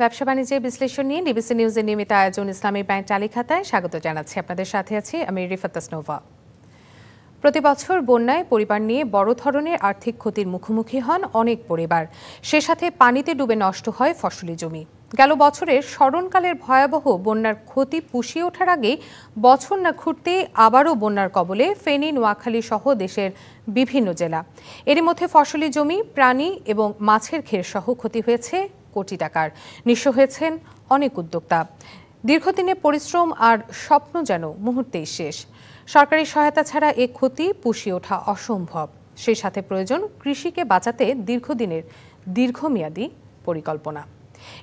ব্যবসা বাণিজ্যের বিশ্লেষণ নিয়ে ডিবিসি নিউজের নিয়মিত আয়োজন ইসলামী ব্যাংক চালিখাতায় স্বাগত জানাচ্ছি। আপনাদের সাথে আছি আমি রিফাত আসনোভা। প্রতি বছর বন্যায় পরিবার নিয়ে বড় ধরনের আর্থিক ক্ষতির মুখোমুখি হন অনেক পরিবার। সে সাথে পানিতে ডুবে নষ্ট হয় ফসলি জমি। গেল বছরের স্মরণকালের ভয়াবহ বন্যার ক্ষতি পুষিয়ে ওঠার আগেই বছর না ঘুরতেই আবারও বন্যার কবলে ফেনী, নোয়াখালী সহ দেশের বিভিন্ন জেলা। এরই মধ্যে ফসলি জমি, প্রাণী এবং মাছের ঘের সহ ক্ষতি হয়েছে কোটি টাকার। নিঃস্ব হয়েছেন অনেক উদ্যোক্তা। দীর্ঘদিনের পরিশ্রম আর স্বপ্ন যেন মুহূর্তেই শেষ। সরকারি সহায়তা ছাড়া এ ক্ষতি পুষিয়ে ওঠা অসম্ভব। সেই সাথে প্রয়োজন কৃষিকে বাঁচাতে দীর্ঘমেয়াদী পরিকল্পনা।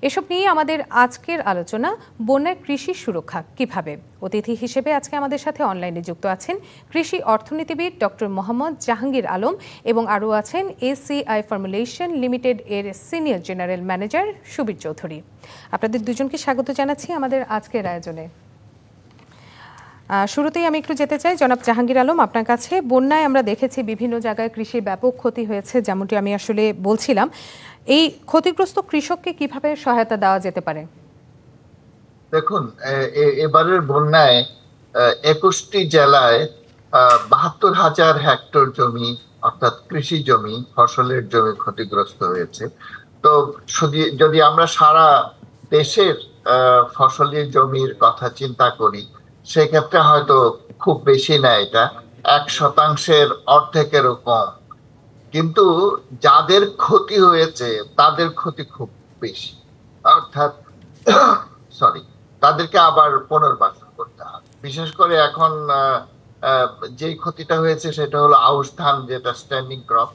এসব নিয়ে আমাদের আজকের আলোচনা, বন্যায় কৃষি সুরক্ষা কিভাবে। অতিথি হিসেবে আজকে আমাদের সাথে অনলাইনে যুক্ত আছেন কৃষি অর্থনীতিবিদ ডক্টর মোহাম্মদ জাহাঙ্গীর আলম এবং আরও আছেন এসিআই ফর্মুলেশন লিমিটেড এর senior general manager Subir Chowdhury. আপনাদের দুজনকে স্বাগত জানাচ্ছি আমাদের আজকের আয়োজনে। শুরুতেই আমি একটু যেতে চাই জনাব জাহাঙ্গীর আলম আপনার কাছে। বন্যায় আমরা দেখেছি বিভিন্ন জায়গায় কৃষির ব্যাপক ক্ষতি হয়েছে, যেমনটি আমি আসলে বলছিলাম। এই ক্ষতিগ্রস্ত কৃষককে কিভাবে সহায়তা দেওয়া যেতে পারে? দেখুন, এবারের বন্যায় 21টি জেলায় 72,000 হেক্টর জমি অর্থাৎ কৃষি জমি, ফসলের জমি ক্ষতিগ্রস্ত হয়েছে। তো যদি আমরা সারা দেশের ফসলি জমির কথা চিন্তা করি, সেক্ষেত্রে হয়তো খুব বেশি না, এটা 1% অর্ধেকেরও কম। কিন্তু যাদের ক্ষতি হয়েছে তাদের ক্ষতি খুব বেশি, অর্থাৎ সরি, তাদেরকে আবার পুনর্বাসন করতে হবে। বিশেষ করে এখন যে ক্ষতিটা হয়েছে সেটা হলো আউশ ধান, যেটা স্ট্যান্ডিং ক্রপ।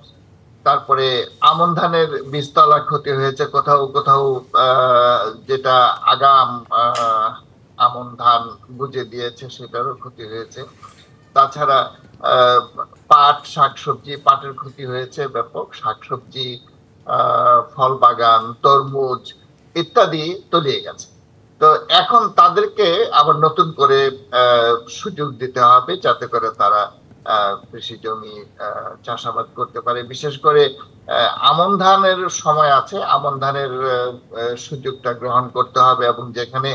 তারপরে আমন ধানের বীজতলা ক্ষতি হয়েছে কোথাও কোথাও, যেটা আগাম আমন ধান বুঝে দিয়েছে সেটারও ক্ষতি হয়েছে। তাছাড়া পাট, শাকসবজি, পাটের ক্ষতি হয়েছে ব্যাপক, শাকসবজি, ফল বাগান, তরমুজ ইত্যাদি তলিয়ে গেছে। তো এখন তাদেরকে আবার নতুন করে সুযোগ দিতে হবে যাতে করে তারা কৃষি জমি চাষাবাদ করতে পারে। বিশেষ করে আমন ধানের সময় আছে, আমন ধানের সুযোগটা গ্রহণ করতে হবে, এবং যেখানে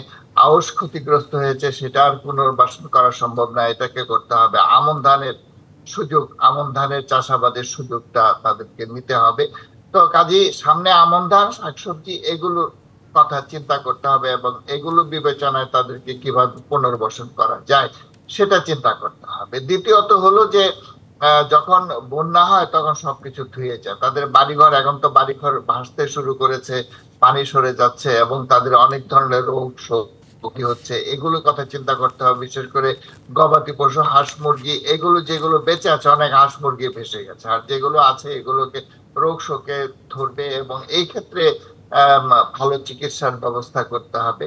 আউশ ক্ষতিগ্রস্ত হয়েছে সেটা আর পুনর্বাসন করা সম্ভব না, এটাকে করতে হবে। আমন ধানের সুযোগ, আমন ধানের চাষাবাদের সুযোগটা তাদেরকে নিতে হবে। তো কাজেই সামনে আমন ধান, শাকসবজি এগুলোর কথা চিন্তা করতে হবে, এবং এগুলো বিবেচনায় তাদেরকে কিভাবে পুনর্বাসন করা যায় সেটা চিন্তা করতে হবে। দ্বিতীয়ত হলো যে যখন বন্যা হয় তখন সবকিছু ধুয়ে যায়, তাদের বাড়িঘর, এখন তো বাড়িঘর ভাসতে শুরু করেছে, পানি সরে যাচ্ছে এবং তাদের অনেক ধরনের রোগ কি হচ্ছে, এগুলোর কথা চিন্তা করতে হবে। বিশেষ করে গবাদি পশু, হাঁস মুরগি, এগুলো যেগুলো বেঁচে আছে, অনেক হাঁস মুরগি ভেসে গেছে, আর যেগুলো আছে এগুলোকে রোগ শোকে ধরবে, এবং এই ক্ষেত্রে ভালো চিকিৎসার ব্যবস্থা করতে হবে।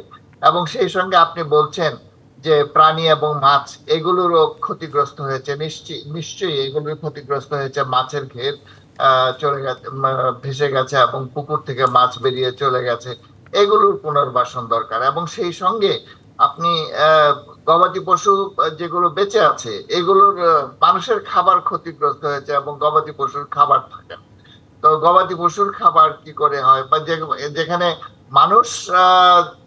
এবং সেই সঙ্গে আপনি বলছেন যে প্রাণী এবং মাছ এগুলোরও ক্ষতিগ্রস্ত হয়েছে, নিশ্চয়ই এগুলোর ক্ষতিগ্রস্ত হয়েছে। মাছের ঘের চলে গেছে, ভেসে গেছে, এবং পুকুর থেকে মাছ বেরিয়ে চলে গেছে, এগুলোর পুনর্বাসন দরকার। এবং সেই সঙ্গে আপনি গবাদি পশু যেগুলো বেঁচে আছে এগুলোর মানুষের খাবার ক্ষতিগ্রস্ত হয়েছে, এবং গবাদি পশুর খাবার থাকে। তো গবাদি পশুর খাবার কি করে হয়, বা যেখানে মানুষ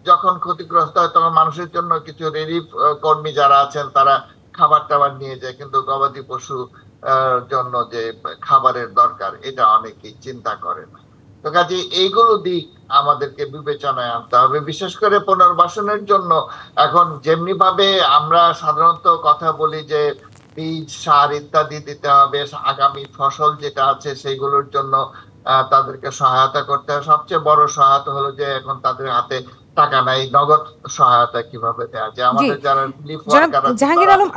যখন ক্ষতিগ্রস্ত হয় তখন মানুষের জন্য কিছু রিলিফ কর্মী যারা আছেন তারা খাবার টাবার নিয়ে যায়, কিন্তু গবাদি পশু জন্য যে খাবারের দরকার এটা অনেকেই চিন্তা করে না। তো কাজে এইগুলো দিক আমাদেরকে বিবেচনায় আনতে হবে। বিশেষ করে পুনর্বাসনের জন্য এখন যেমনি ভাবে আমরা সাধারণত কথা বলি যে বীজ, সার ইত্যাদি দিতে হবে, আগামী ফসল যেটা আছে সেইগুলোর জন্য তাদেরকে সহায়তা করতে হবে। সবচেয়ে বড় সহায়তা হলো যে এখন তাদের হাতে টাকা নাই, নগদ সহায়তা কিভাবে দেওয়া যায়। আমাদের যারা রিলিফ ওয়ার্কার আছে, জাহাঙ্গীর আলম,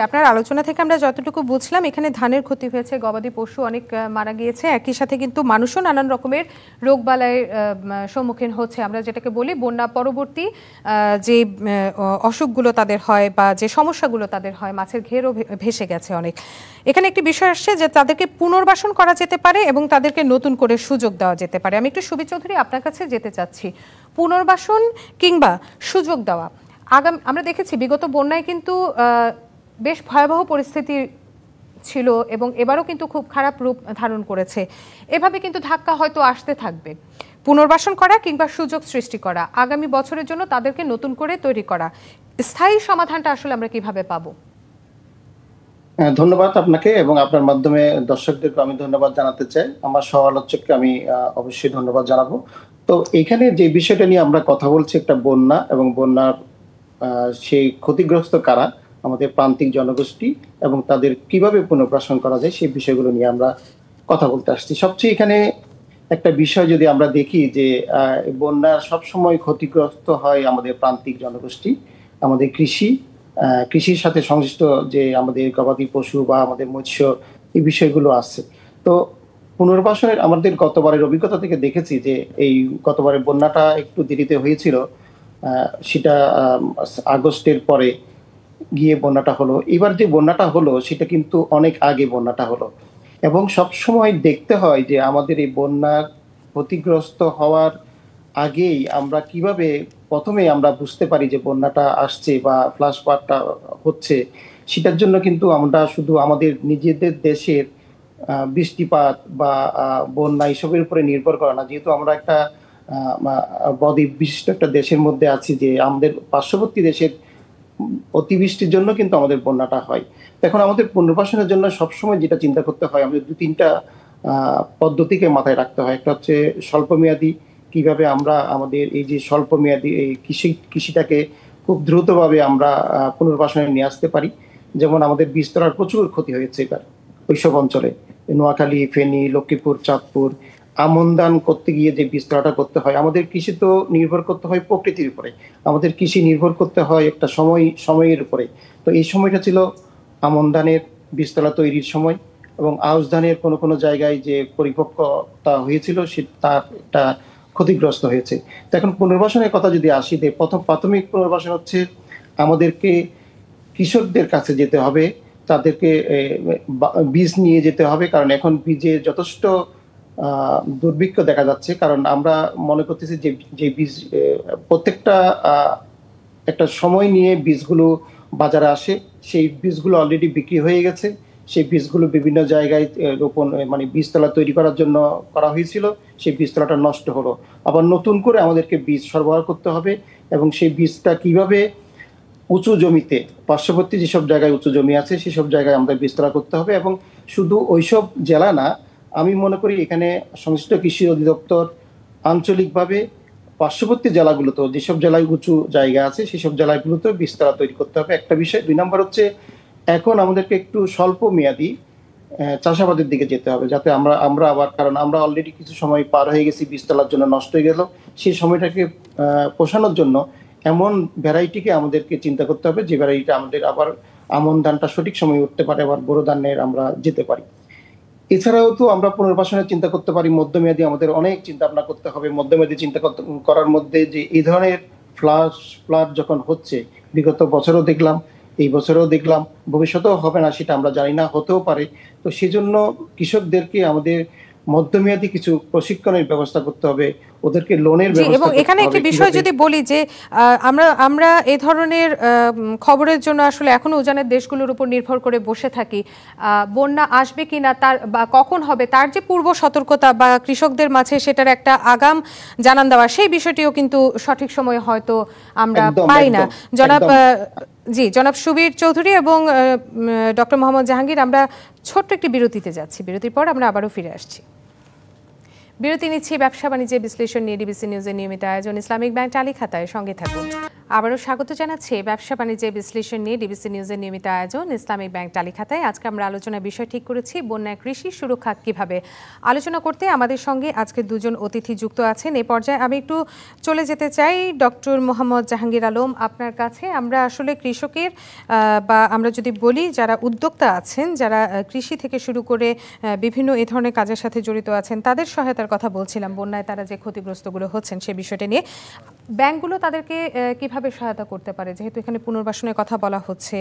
আপনার আলোচনা থেকে আমরা যতটুকু বুঝলাম এখানে ধানের ক্ষতি হয়েছে, গবাদি পশু অনেক মারা গিয়েছে, একই সাথে কিন্তু মানুষও নানান রকমের রোগবালাইয়ের সম্মুখীন হচ্ছে। আমরা যেটাকে বলি বন্যা পরবর্তী যে অসুখগুলো তাদের হয় বা যে সমস্যাগুলো তাদের হয়, মাছের ঘেরও ভেসে গেছে অনেক। এখানে একটি বিষয় আসছে যে তাদেরকে পুনর্বাসন করা যেতে পারে এবং তাদেরকে নতুন করে সুযোগ দেওয়া যেতে পারে। আমি একটু সুবীর চৌধুরী আপনার কাছে যেতে চাচ্ছি। পুনর্বাসন কিংবা সুযোগ দেওয়া, আমরা দেখেছি বিগত বন্যায় কিন্তু বেশ ভয়াবহ পরিস্থিতি ছিল এবং এবারও কিন্তু খুব খারাপ রূপ ধারণ করেছে। এভাবে কিন্তু ধাক্কা হয়তো আসতে থাকবে। পুনর্বাসন করা কিংবা সুযোগ সৃষ্টি করা, আগামী বছরের জন্য তাদেরকে নতুন করে তৈরি করা, স্থায়ী সমাধানটা আসলে আমরা কিভাবে পাবো? ধন্যবাদ আপনাকে এবং আপনার মাধ্যমে দর্শকদেরকে আমি ধন্যবাদ জানাতে চাই। আমার সহ আলোচককে আমি অবশ্যই ধন্যবাদ জানাবো। তো এখানে যে বিষয়টা নিয়ে আমরা কথা বলছি, একটা বন্যা এবং বন্যার সেই ক্ষতিগ্রস্ত কারা, আমাদের প্রান্তিক জনগোষ্ঠী এবং তাদের কিভাবে পুনর্বাসন করা যায় সেই বিষয়গুলো নিয়ে আমরা কথা বলতে আসছি। সবচেয়ে এখানে একটা বিষয় যদি আমরা দেখি যে বন্যার সবসময় ক্ষতিগ্রস্ত হয় আমাদের প্রান্তিক জনগোষ্ঠী, আমাদের কৃষির সাথে সংশ্লিষ্ট যে আমাদের গবাদি পশু বা আমাদের মৎস্য, এই বিষয়গুলো আছে। তো পুনর্বাসনের আমাদের গতবারের অভিজ্ঞতা থেকে দেখেছি যে এই গতবারের বন্যাটা একটু দেরিতে হয়েছিল, সেটা আগস্টের পরে গিয়ে বন্যাটা হলো। এবার যে বন্যাটা হলো সেটা কিন্তু অনেক আগে বন্যাটা হলো এবং সব সময় দেখতে হয় যে আমাদের এই বন্যার ক্ষতিগ্রস্ত হওয়ার আগেই আমরা কিভাবে প্রথমে আমরা বুঝতে পারি যে বন্যাটা আসছে বা ফ্লাশ ফ্লাডটা হচ্ছে। সেটার জন্য কিন্তু আমরা শুধু আমাদের নিজেদের দেশের বৃষ্টিপাত বা বন্যা এসবের উপরে নির্ভর করে না, যেহেতু আমরা একটা বদ্বীপ বিশিষ্ট একটা দেশের মধ্যে আছি, যে আমাদের পার্শ্ববর্তী দেশের অতিবৃষ্টির জন্য কিন্তু আমাদের বন্যাটা হয়। এখন আমাদের পুনর্বাসনের জন্য সবসময় যেটা চিন্তা করতে হয়, আমাদের 2-3টা পদ্ধতিকে মাথায় রাখতে হয়। একটা হচ্ছে স্বল্পমেয়াদী, কিভাবে আমরা আমাদের এই যে স্বল্পমেয়াদী এই কৃষিটাকে খুব দ্রুতভাবে আমরা পুনর্বাসনে নিয়ে আসতে পারি। যেমন আমাদের বীজতলার প্রচুর ক্ষতি হয়েছে এবার ওইসব অঞ্চলে, নোয়াখালী, ফেনী, লক্ষ্মীপুর, চাঁদপুর। আমন ধান করতে গিয়ে যে বীজতলাটা করতে হয়, আমাদের কৃষি তো নির্ভর করতে হয় প্রকৃতির উপরে, আমাদের কৃষি নির্ভর করতে হয় একটা সময়ের উপরে। তো এই সময়টা ছিল আমন ধানের বীজতলা তৈরির সময়, এবং আউশ ধানের কোনো কোনো জায়গায় যে পরিপক্কতা হয়েছিল তার ক্ষতিগ্রস্ত হয়েছে। তো এখন পুনর্বাসনের কথা যদি আসি, যে প্রাথমিক পুনর্বাসন হচ্ছে আমাদেরকে কৃষকদের কাছে যেতে হবে, তাদেরকে বীজ নিয়ে যেতে হবে, কারণ এখন বীজে যথেষ্ট দুর্ভিক্ষ দেখা যাচ্ছে। কারণ আমরা মনে করতেছি যে বীজ প্রত্যেকটা একটা সময় নিয়ে বীজগুলো বাজারে আসে, সেই বীজগুলো অলরেডি বিক্রি হয়ে গেছে। সেই বীজগুলো বিভিন্ন জায়গায় রোপণ মানে বীজতলা তৈরি করার জন্য করা হয়েছিল, সেই বীজতলাটা নষ্ট হলো। আবার নতুন করে আমাদেরকে বীজ সরবরাহ করতে হবে, এবং সেই বীজটা কিভাবে উঁচু জমিতে, পার্শ্ববর্তী যেসব জায়গায় উঁচু জমি আছে সেসব জায়গায় আমাদের বিস্তার করতে হবে। এবং শুধু ওইসব জেলা না, আমি মনে করি এখানে সংশ্লিষ্ট কৃষি অধিদপ্তর আঞ্চলিকভাবে পার্শ্ববর্তী জেলাগুলোতেও, যেসব জেলায় উঁচু জায়গা আছে সেসব জেলাগুলোতেও বিস্তার তৈরি করতে হবে, একটা বিষয়। 2 নম্বর হচ্ছে এখন আমাদেরকে একটু স্বল্প মেয়াদী চাষাবাদের দিকে যেতে হবে, যাতে আমরা আবার, কারণ আমরা অলরেডি কিছু সময় পার হয়ে গেছি, বীজতলার জন্য নষ্ট হয়ে গেল, সেই সময়টাকে পোষানোর জন্য এমন ভ্যারাইটিকে আমাদেরকে চিন্তা করতে হবে যে ভ্যারাইটিটা আমাদের আবার আমন ধানটা সঠিক সময় উঠতে পারে, আবার বোরো ধানের আমরা যেতে পারি। এছাড়াও তো আমরা পুনর্বাসনের চিন্তা করতে পারি মধ্যমেয়াদী, আমাদের অনেক চিন্তা ভাবনা করতে হবে। মধ্যমেয়াদী চিন্তা করার মধ্যে যে এই ধরনের ফ্লাড যখন হচ্ছে, বিগত বছরও দেখলাম, এই বছরও দেখলাম, ভবিষ্যতেও হবে না সেটা আমরা জানি না, হতেও পারে। তো সেজন্য কৃষকদেরকে আমাদের মধ্যমেয়াদী কিছু প্রশিক্ষণের ব্যবস্থা করতে হবে, ওদেরকে লোনের ব্যবস্থা এবং এখানে একটি বিষয় যদি বলি যে আমরা এই ধরনের খবরের জন্য আসলে এখনো উজানের দেশগুলোর উপর নির্ভর করে বসে থাকি। বন্যা আসবে কিনা তার বা কখন হবে তার যে পূর্ব সতর্কতা বা কৃষকদের মাঝে সেটার একটা আগাম জানান দেওয়া, সেই বিষয়টিও কিন্তু সঠিক সময়ে হয়তো আমরা পাই না। জনাব সুবীর চৌধুরী এবং ডক্টর মোহাম্মদ জাহাঙ্গীর, আমরা ছোট্ট একটি বিরতিতে যাচ্ছি, বিরতির পর আমরা আবারও ফিরে আসছি। বিরতি নিচ্ছি ব্যবসা বাণিজ্যের বিশ্লেষণ নিয়ে ডিবিসি নিউজের নিয়মিত আয়োজন ইসলামিক ব্যাংক টালি খাতায়, সঙ্গে থাকুন। আবারও স্বাগত জানাচ্ছি ব্যবসা বাণিজ্যের বিশ্লেষণ নিয়ে ডিবিসি নিউজের নিয়মিত আয়োজন ইসলামিক ব্যাংক টালি খাতায়। আজকে আমরা আলোচনার বিষয় ঠিক করেছি বন্যায় কৃষি সুরক্ষা কিভাবে। আলোচনা করতে আমাদের সঙ্গে আজকে 2 জন অতিথি যুক্ত আছেন। এই পর্যায়ে আমি একটু চলে যেতে চাই ডক্টর মোহাম্মদ জাহাঙ্গীর আলম, আপনার কাছে। আমরা আসলে কৃষকের বা আমরা যদি বলি যারা উদ্যোক্তা আছেন, যারা কৃষি থেকে শুরু করে বিভিন্ন এ ধরনের কাজের সাথে জড়িত আছেন, তাদের সহায়তার কথা বলছিলাম, বন্যায় তারা যে ক্ষতিগ্রস্তগুলো হচ্ছেন সে বিষয়টা নিয়ে। ব্যাংকগুলো তাদেরকে কিভাবে সহায়তা করতে পারে, যেহেতু এখানে পুনর্বাসনের কথা বলা হচ্ছে,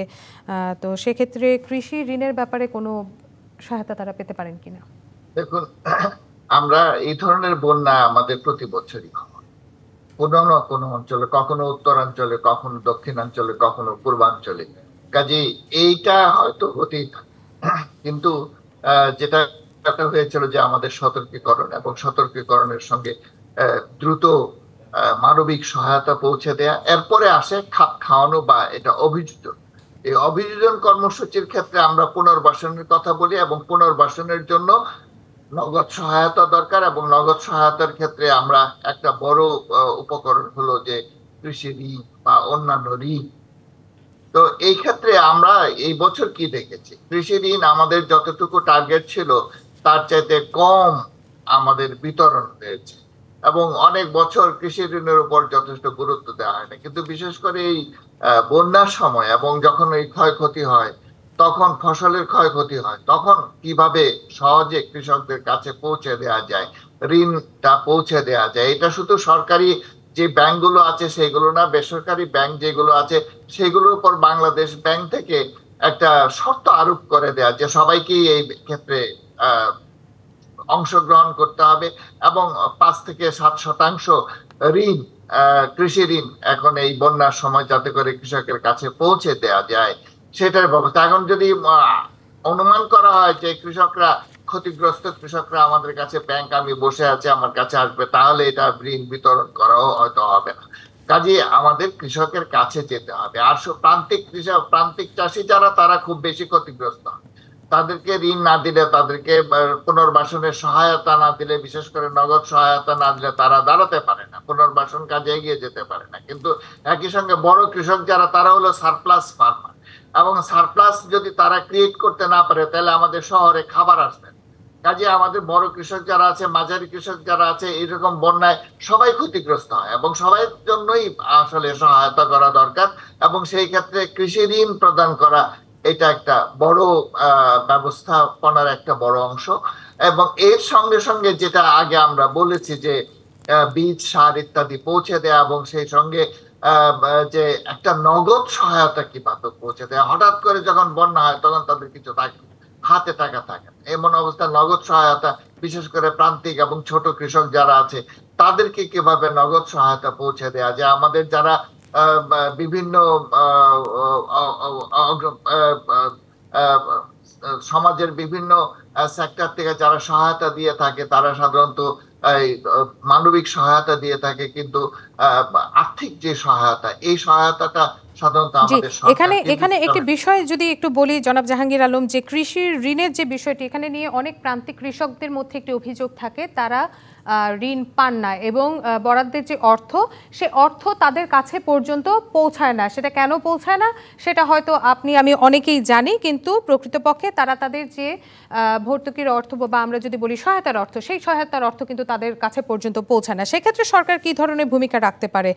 তো সেক্ষেত্রে কৃষি ঋণের ব্যাপারে কোনো সহায়তা তারা পেতে পারেন কিনা? দেখুন, আমরা এই ধরনের বন্যা আমাদের প্রতি বছরই হয়, কোনো না কোনো অঞ্চলে, কখনো উত্তরাঞ্চলে, কখনো দক্ষিণাঞ্চলে, কখনো পূর্বাঞ্চলে। কাজে এইটা হয়তো হতেই থাকে, কিন্তু যেটা হয়েছিল যে আমাদের সতর্কীকরণ এবং সতর্কীকরণের সঙ্গে দ্রুত মানবিক সহায়তা পৌঁছে দেয়া। এরপরে আসে খাপ খাওয়ানো বা এটা অভিযোজন। এই অভিযোজন কর্মসূচির ক্ষেত্রে আমরা পুনর্বাসনের কথা বলি এবং পুনর্বাসনের জন্য নগদ সহায়তা দরকার, এবং নগদ সহায়তার ক্ষেত্রে আমরা একটা বড় উপকরণ হলো যে কৃষি ঋণ বা অন্যান্য ঋণ। তো এই ক্ষেত্রে আমরা এই বছর কি দেখেছি, কৃষি ঋণ আমাদের যতটুকু টার্গেট ছিল তার চাইতে কম আমাদের বিতরণ হয়েছে, এবং অনেক বছর কৃষি ঋণের উপর যথেষ্ট গুরুত্ব দেওয়া হয় না। কিন্তু বিশেষ করে এই বন্যার সময় এবং যখন এই ক্ষয়ক্ষতি হয়, তখন ফসলের ক্ষয়ক্ষতি হয়, তখন কিভাবে সহজে কৃষকদের কাছে পৌঁছে দেওয়া যায়, ঋণটা পৌঁছে দেওয়া যায়, এটা শুধু সরকারি যে ব্যাংকগুলো আছে সেগুলো না, বেসরকারি ব্যাংক যেগুলো আছে সেগুলোর উপর বাংলাদেশ ব্যাংক থেকে একটা শর্ত আরোপ করে দেয়া যে সবাইকেই এই ক্ষেত্রে অংশগ্রহণ করতে হবে, এবং 5 থেকে 7% ঋণ, কৃষি ঋণ এখন এই বন্যার সময় যাতে করে কৃষকের কাছে পৌঁছে দেওয়া যায় সেটার ব্যবস্থা। এখন যদি অনুমান করা হয় যে ক্ষতিগ্রস্ত কৃষকরা আমাদের কাছে ব্যাংক আমি বসে আছে আমার কাছে আসবে, তাহলে এটা ঋণ বিতরণ করাও হয়তো হবে না। কাজে আমাদের কৃষকের কাছে যেতে হবে। আর প্রান্তিক চাষি যারা, তারা খুব বেশি ক্ষতিগ্রস্ত, তাদেরকে ঋণ না দিলে, তাদেরকে পুনর্বাসনের সহায়তা না দিলে, বিশেষ করে নগদ সহায়তা না দিলে তারা দাঁড়াতে পারে না, পুনর্বাসন কাজে এগিয়ে যেতে পারে না। কিন্তু একই সঙ্গে বড় কৃষক যারা, তারা হলো সারপ্লাস ফার্মার, এবং সারপ্লাস যদি তারা ক্রিয়েট করতে না পারে তাহলে আমাদের শহরে খাবার আসবে। কাজে আমাদের বড় কৃষক যারা আছে, মাঝারি কৃষক যারা আছে, এরকম বন্যায় সবাই ক্ষতিগ্রস্ত হয়, এবং সবাই জন্যই আসলে সহায়তা করা দরকার। এবং সেই ক্ষেত্রে কৃষি ঋণ প্রদান করা এটা একটা বড় ব্যবস্থাপনার একটা বড় অংশ। এবং এর সঙ্গে সঙ্গে যেটা আগে আমরা বলেছি যে বীজ, সার ইত্যাদি পৌঁছে দেয়া, এবং সেই সঙ্গে যে একটা নগদ সহায়তা কিভাবে পৌঁছে দেয়া। হঠাৎ করে যখন বন্যা হয় তখন তাদের কিছু হাতে টাকা থাকে না, এমন অবস্থা নগদ সহায়তা, বিশেষ করে প্রান্তিক এবং ছোট কৃষক যারা আছে তাদেরকে কিভাবে নগদ সহায়তা পৌঁছে দেয়া যায়। আমাদের যারা বিভিন্ন সমাজের বিভিন্ন সেক্টর থেকে যারা সহায়তা দিয়ে থাকে, তারা সাধারণত মানবিক সহায়তা দিয়ে থাকে, কিন্তু আর্থিক যে সহায়তা, এই সহায়তাটা সাধারণত আমাদের এখানে একটি বিষয় যদি একটু বলি জনাব জাহাঙ্গীর আলম, যে কৃষি ঋণের যে বিষয়টি, এখানে নিয়ে অনেক প্রান্তিক কৃষকদের মধ্যে একটি অভিযোগ থাকে, তারা ঋণ পান না, এবং বরাদ্দের যে অর্থ, সে অর্থ তাদের কাছে পর্যন্ত পৌঁছায় না। সেটা কেন পৌঁছায় না সেটা হয়তো আপনি আমি অনেকেই জানি, কিন্তু প্রকৃতপক্ষে তারা তাদের যে ভর্তুকির অর্থ বা আমরা যদি বলি সহায়তার অর্থ, সেই সহায়তার অর্থ কিন্তু তাদের কাছে পর্যন্ত পৌঁছায় না। সেক্ষেত্রে সরকার কি ধরনের ভূমিকা রাখতে পারে?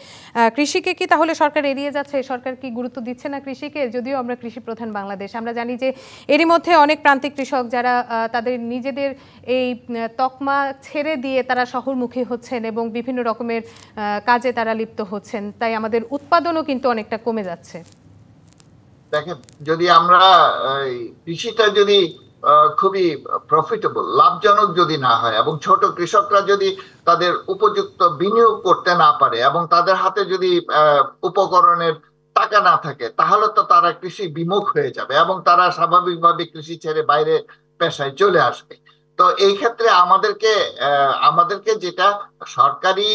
কৃষিকে কি তাহলে সরকার এড়িয়ে যাচ্ছে? সরকার কি গুরুত্ব দিচ্ছে না কৃষিকে? যদিও আমরা কৃষি প্রধান বাংলাদেশ, আমরা জানি যে এরই মধ্যে অনেক প্রান্তিক কৃষক যারা তাদের নিজেদের এই তকমা ছেড়ে দিয়ে তারা শহরমুখী হচ্ছেন এবং বিভিন্ন রকমের কাজে তারা লিপ্ত হচ্ছেন, তাই আমাদের উৎপাদনও কিন্তু অনেকটা কমে যাচ্ছে। দেখেন, যদি আমরা কৃষিটা যদি খুবই প্রফিটেবল, লাভজনক যদি না হয়, এবং ছোট কৃষকরা যদি তাদের উপযুক্ত বিনিয়োগ করতে না পারে, এবং তাদের হাতে যদি উপকরণের টাকা না থাকে, তাহলে তো তারা কৃষি বিমুখ হয়ে যাবে এবং তারা স্বাভাবিকভাবে কৃষি ছেড়ে বাইরে পেশায় চলে আসবে। তো এই ক্ষেত্রে আমাদেরকে যেটা সরকারি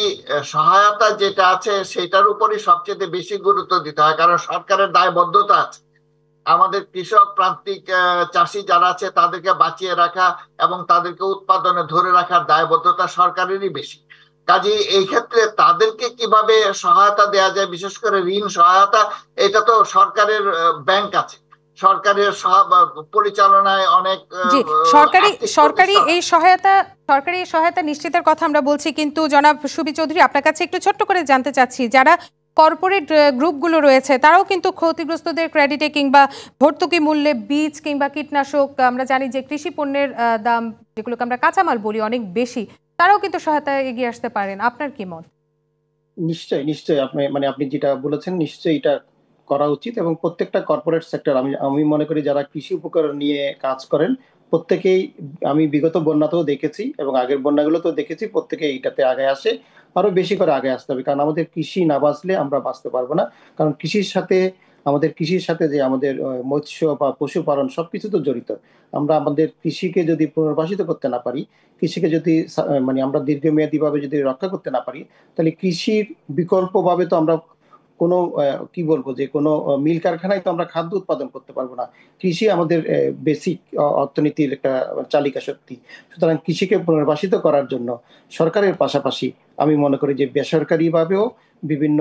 সহায়তা যেটা আছে সেটার উপরই সবচেয়ে বেশি গুরুত্ব দিতে হয়, কারণ সরকারের দায়বদ্ধতা আছে আমাদের কৃষক, প্রান্তিক চাষি যারা আছে তাদেরকে বাঁচিয়ে রাখা এবং তাদেরকে উৎপাদনে ধরে রাখার দায়বদ্ধতা সরকারেরই বেশি। কাজেই এই ক্ষেত্রে তাদেরকে কিভাবে সহায়তা দেওয়া যায়, বিশেষ করে ঋণ সহায়তা, এটা তো সরকারের ব্যাংক আছে, সরকারের পরিচালনায় অনেক সরকারি এই সহায়তা নিশ্চিতের কথা আমরা বলছি, কিন্তু জনাব সুবি চৌধুরী, আপনার কাছে একটু ছোট্ট করে জানতে চাচ্ছি, যারা কর্পোরেট গ্রুপগুলো রয়েছে তারাও কিন্তু ক্ষতিগ্রস্তদের ক্রেডিটে কিংবা ভর্তুকি মূল্যে বীজ কিংবা কীটনাশক, আমরা জানি যে কৃষি পণ্যের দাম যেগুলোকে আমরা কাঁচামাল বলি অনেক বেশি, তারাও কিন্তু সহায়তায় এগিয়ে আসতে পারেন। আপনার কি মত? নিশ্চয়ই আপনি যেটা বলেছেন নিশ্চয়ই এটা করা উচিত, এবং প্রত্যেকটা কর্পোরেট সেক্টর, আমি মনে করি যারা কৃষি উপকরণ নিয়ে কাজ করেন প্রত্যেকেই, আমি বিগত বন্যাতেও দেখেছি এবং আগের বন্যাগুলোতেও দেখেছি, প্রত্যেকে এইটাতে আগে আসে, আরো বেশি করে আগে আসতে হবে, কারণ আমাদের কৃষি না বাঁচলে আমরা বাঁচতে পারবো না। কারণ কৃষির সাথে আমাদের কৃষির সাথে যে আমাদের মৎস্য বা পশুপালন সবকিছু তো জড়িত। আমরা আমাদের কৃষিকে যদি পুনর্বাসিত করতে না পারি, কৃষিকে যদি মানে আমরা দীর্ঘমেয়াদী ভাবে যদি রক্ষা করতে না পারি, তাহলে কৃষির বিকল্পভাবে তো আমরা কোনো কি বলবো যে কোনো মিল কারখানায় তো আমরা খাদ্য উৎপাদন করতে পারবো না। কৃষি আমাদের বেসিক অর্থনীতির একটা চালিকা শক্তি। সুতরাং কৃষিকে পুনর্বাসিত করার জন্য সরকারের পাশাপাশি আমি মনে করি যে বেসরকারি ভাবেও বিভিন্ন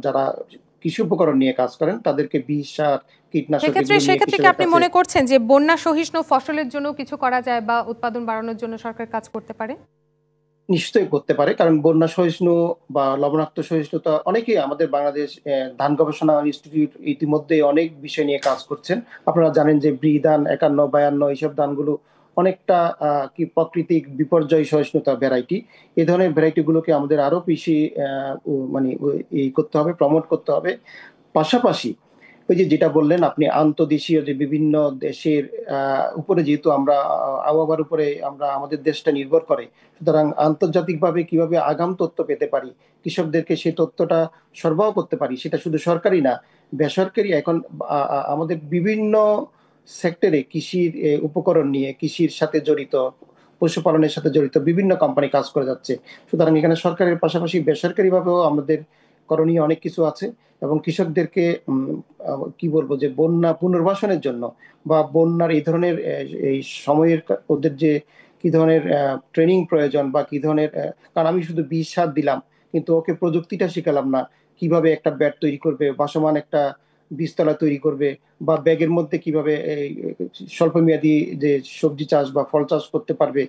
যারা কৃষি উপকরণ নিয়ে কাজ করেন তাদেরকে বিষ, সার, কীটনাশক এগুলো নিয়ে সেক্ষেত্রে কি কৃষকের আপনি কাছে মনে করছেন যে বন্যা সহিষ্ণু ফসলের জন্য কিছু করা যায় বা উৎপাদন বাড়ানোর জন্য সরকার কাজ করতে পারে? নিশ্চয়ই করতে পারে, কারণ বন্যা সহিষ্ণু বা লবণাক্ত সহিষ্ণুতা অনেকেই আমাদের বাংলাদেশ ধান গবেষণা ইনস্টিটিউট ইতিমধ্যে অনেক বিষয় নিয়ে কাজ করছেন। আপনারা জানেন যে ধান 51, 52 এইসব ধানগুলো অনেকটা কি প্রাকৃতিক বিপর্যয় সহিষ্ণুতা ভ্যারাইটি। এই ধরনের ভ্যারাইটি গুলোকে আমাদের আরো বেশি মানে এই করতে হবে, প্রমোট করতে হবে। পাশাপাশি ওই যে যেটা বললেন আপনি, আন্তদেশীয় যে বিভিন্ন দেশের উপরে যেহেতু আমরা আবহাওয়ার উপরে আমরা আমাদের দেশটা নির্ভর করে, সুতরাং আন্তর্জাতিকভাবে কিভাবে আগাম তথ্য পেতে পারি, কৃষকদেরকে সেই তথ্যটা সরবরাহ করতে পারি, সেটা শুধু সরকারি না, বেসরকারি এখন আমাদের বিভিন্ন সেক্টরে কৃষির উপকরণ নিয়ে, কৃষির সাথে জড়িত, পশুপালনের সাথে জড়িত বিভিন্ন কোম্পানি কাজ করে যাচ্ছে। সুতরাং এখানে সরকারের পাশাপাশি বেসরকারিভাবেও আমাদের করণীয় অনেক কিছু আছে। এবং কৃষকদেরকে কি বলবো যে বন্যা পুনর্বাসনের জন্য বা বন্যার এই ধরনের এই সময়ের ওদের যে কি ধরনের ট্রেনিং প্রয়োজন বা কি ধরনের, কারণ আমি শুধু বিষ সার দিলাম কিন্তু ওকে প্রযুক্তিটা শিখালাম না, কিভাবে একটা ব্যাট তৈরি করবে, বাসমান একটা বীজতলা তৈরি করবে, বা ব্যাগের মধ্যে কিভাবে স্বল্পমেয়াদী যে সবজি চাষ বা ফল চাষ করতে পারবে,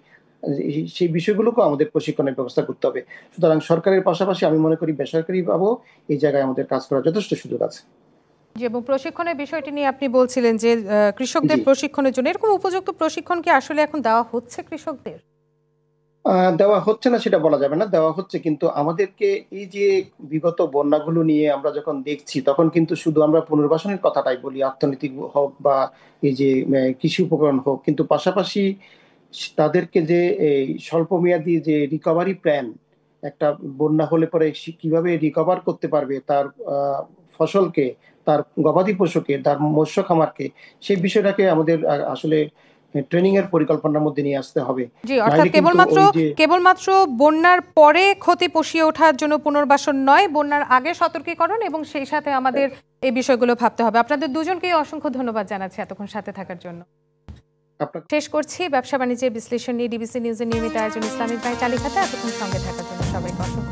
সেই বিষয়গুলোকেও আমাদের প্রশিক্ষণের ব্যবস্থা করতে হবে। সুতরাং সরকারের পাশাপাশি আমি মনে করি বেসরকারি ভাবেও এই জায়গায় আমাদের কাজ করার যথেষ্ট সুযোগ আছে। জি, এবং প্রশিক্ষণের বিষয়টি নিয়ে আপনি বলছিলেন যে কৃষকদের জি, প্রশিক্ষণের জন্য এরকম উপযুক্ত প্রশিক্ষণ কি আসলে এখন দেওয়া হচ্ছে কৃষকদের? দেওয়া হচ্ছে না সেটা বলা যাবে না, দেওয়া হচ্ছে। কিন্তু আমাদেরকে এই যে বিগত বন্যাগুলো নিয়ে আমরা যখন দেখছি, তখন কিন্তু শুধু আমরা পুনর্বাসনের কথাটাই বলি, অর্থনৈতিক হোক বা এই যে কৃষি উপকরণ হোক, কিন্তু পাশাপাশি তাদেরকে যে এই স্বল্পমেয়াদী যে রিকভারি প্ল্যান, একটা বন্যা হলে পরে কিভাবে রিকভার করতে পারবে তার ফসলকে, তার গবাদি পশুকে, তার মৎস্য খামারকে, সেই বিষয়টাকে আমাদের আসলে ট্রেনিং এর পরিকল্পনার মধ্যে নিয়ে আসতে হবে। জি, অর্থাৎ নাইলে কিন্তু ওই যে কেবলমাত্র বন্যার পরে ক্ষতি পুষিয়ে ওঠার জন্য পুনর্বাসন নয়, বন্যার আগে সতর্কীকরণ এবং সেই সাথে আমাদের এই বিষয়গুলো ভাবতে হবে। আপনাদের দুজনকেই অসংখ্য ধন্যবাদ জানাচ্ছি এতক্ষণ সাথে থাকার জন্য। আপনার শেষ করছি ব্যবসা বাণিজ্যের বিশ্লেষণ নিয়ে ডিবিসি নিউজের নিয়মিত আয়োজন ইসলামিক ব্যাংক চালিকাতে এতক্ষণ সঙ্গে থাকার জন্য সবাইকে অসংখ্য